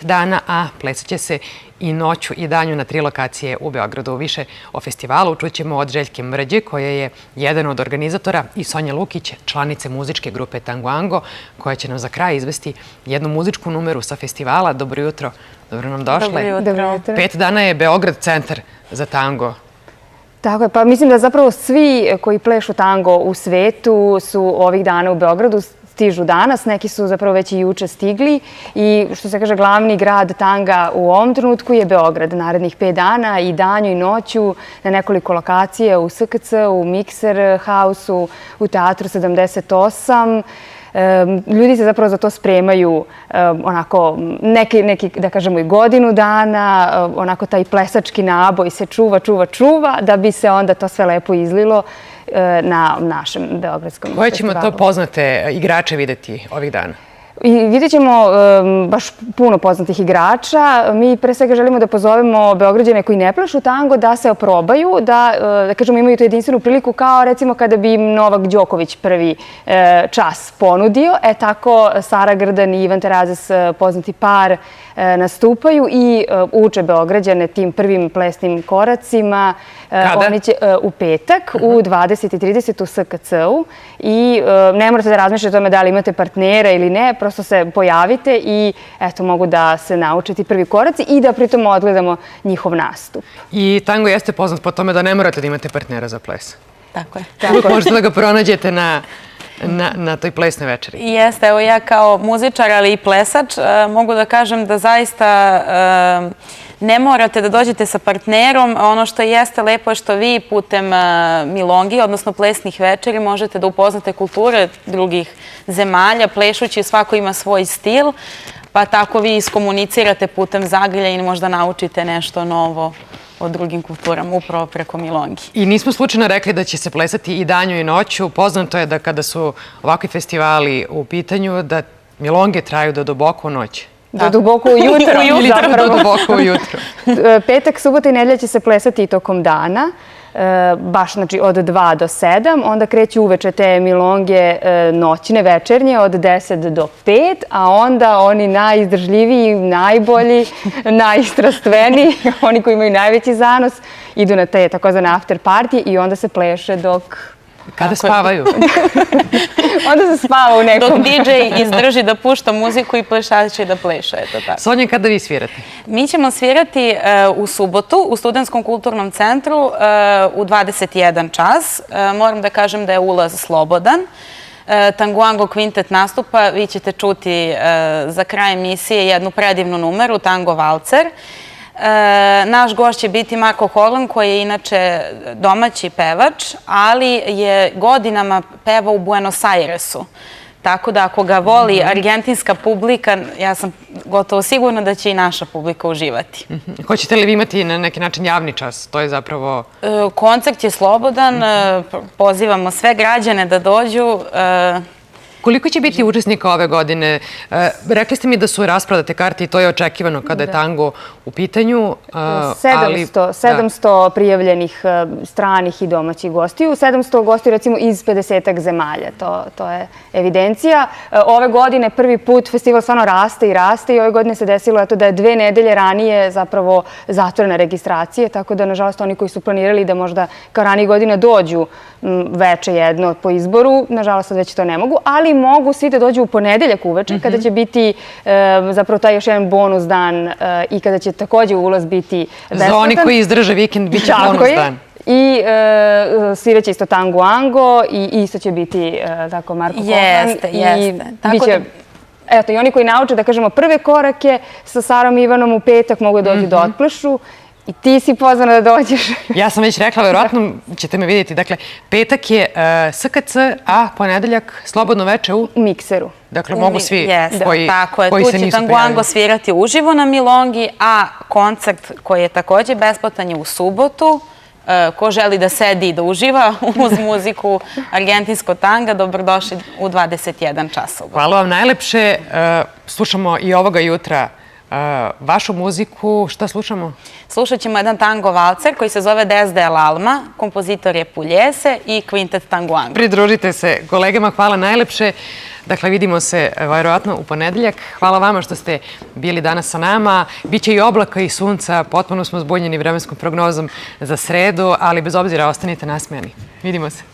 dana, a plesat će se i noću i danju na 3 lokacije u Beogradu. Više o festivalu čućemo od Željke Mrđe, koja je jedan od organizatora, i Sonje Lukić, članice muzičke grupe Tangoango, koja će nam za kraj izvesti jednu muzičku numeru sa festivala. Dobro jutro, dobro nam došle. Dobro jutro. 5 dana je Beograd centar za tango. Tako je, pa mislim da zapravo svi koji plešu tango u svetu su ovih dana u Beogradu, stižu danas, neki su zapravo već i juče stigli i što se kaže glavni grad tanga u ovom trenutku je Beograd. Narednih 5 dana i danju i noću na nekoliko lokacija u SKC, u Mixer House-u, u Teatru 78. Ljudi se zapravo za to spremaju onako neki, da kažemo, i godinu dana, onako taj plesački naboj se čuva, da bi se onda to sve lepo izlilo na našem beogradskom festivalu. Koje ćemo to poznate igrače videti ovih dana? I vidjet ćemo baš puno poznatih igrača. Mi pre svega želimo da pozovemo Beograđane koji ne plešu tango da se oprobaju, da kažemo imaju tu jedinstvenu priliku kao recimo kada bi im Novak Đoković prvi čas ponudio. Tako Sara Grdan i Ivan Terazes, poznati par, nastupaju i uče Beograđane tim prvim plesnim koracima. Kada? Oni će u petak u 20:30 u SKC-u i ne morate da razmišljate o tome da li imate partnera ili ne, prosto se pojavite i eto mogu da se nauče ti prvi koraci i da pritom odgledamo njihov nastup. I tango jeste poznat po tome da ne morate da imate partnera za ples. Tako je. Uvijek možete da ga pronađete na toj plesnoj večeri. Jeste, evo ja kao muzičar, ali i plesač, mogu da kažem da zaista ne morate da dođete sa partnerom. Ono što jeste lepo je što vi putem milongi, odnosno plesnih večeri, možete da upoznate kulture drugih zemalja, plešući, svako ima svoj stil, pa tako vi iskomunicirate putem zagrlja i možda naučite nešto novo o drugim kulturama, upravo preko milongi. I nismo slučajno rekli da će se plesati i danju i noću. Poznato je da kada su ovakvi festivali u pitanju, da milonge traju do duboko u noć. Do duboko ujutro. Ili do duboko ujutro. Petak, subota i nedelja će se plesati i tokom dana, baš znači od 2 do 7, onda kreću uveče te milonge noćne, večernje od 10 do 5, a onda oni najizdržljiviji, najbolji, najistrastveniji, oni koji imaju najveći zanos, idu na te takozvane after party i onda se pleše dok... Kada spavaju? Onda se spava u nekom... Dok DJ izdrži da pušta muziku i plešač će da pleša, eto tako. Sonja, kada vi svirate? Mi ćemo svirati u subotu u Studentskom kulturnom centru u 21 čas. Moram da kažem da je ulaz slobodan. Tangoango Kvintet nastupa, vi ćete čuti za kraj emisije jednu predivnu numeru, Tango Valcer. Naš gost će biti Marko Horlan, koji je inače domaći pevač, ali je godinama pevao u Buenos Airesu. Tako da ako ga voli argentinska publika, ja sam gotovo sigurna da će i naša publika uživati. Hoćete li vi imati na neki način javni čas? To je zapravo... Koncert je slobodan, pozivamo sve građane da dođu. Koliko će biti učesnika ove godine? Rekli ste mi da su rasprodate karte i to je očekivano kada je tango u pitanju. 700 prijavljenih stranih i domaćih gostiju. 700 gostiju recimo iz 50-ak zemalja. To je evidencija. Ove godine prvi put festival stvarno raste i ove godine se desilo da je 2 nedelje ranije zapravo zatvorena registracija, tako da nažalost oni koji su planirali da možda kao ranije godina dođu veče jedno po izboru, nažalost sad već to ne mogu, ali mogu svi da dođu u ponedeljak uveče kada će biti zapravo taj još jedan bonus dan i kada će također ulaz biti besplatan. Za oni koji izdrže vikend bit će bonus dan. I sviraće isto Tangoango i isto će biti tako Marko Horlan. Jeste. Eto, i oni koji nauče, da kažemo, prve korake sa Sarom i Ivanom u petak mogu da dođu da otplešu. I ti si pozvana da dođeš. Ja sam već rekla, verovatno ćete me vidjeti. Dakle, petak je SKC, a ponedeljak slobodno veče u Mikseru. Dakle, mogu svi koji se Tako je, nisu tu će prijavili. Tangoango svirati uživo na milongi, a koncert koji je također besplatan je u subotu. Ko želi da sedi i da uživa uz muziku argentinsko tanga, dobrodošli u 21 časova. Hvala vam najlepše. Slušamo i ovoga jutra vašu muziku. Šta slušamo? Slušat ćemo jedan tango valcer koji se zove Desde el Alma, kompozitor je Puljese i Kvintet Tangoango. Pridružite se kolegama, hvala najlepše. Dakle, vidimo se vjerojatno u ponedeljak. Hvala vama što ste bili danas sa nama. Biće i oblaka i sunca, potpuno smo zbunjeni vremenskom prognozom za sredu, ali bez obzira ostanite nasmejani. Vidimo se.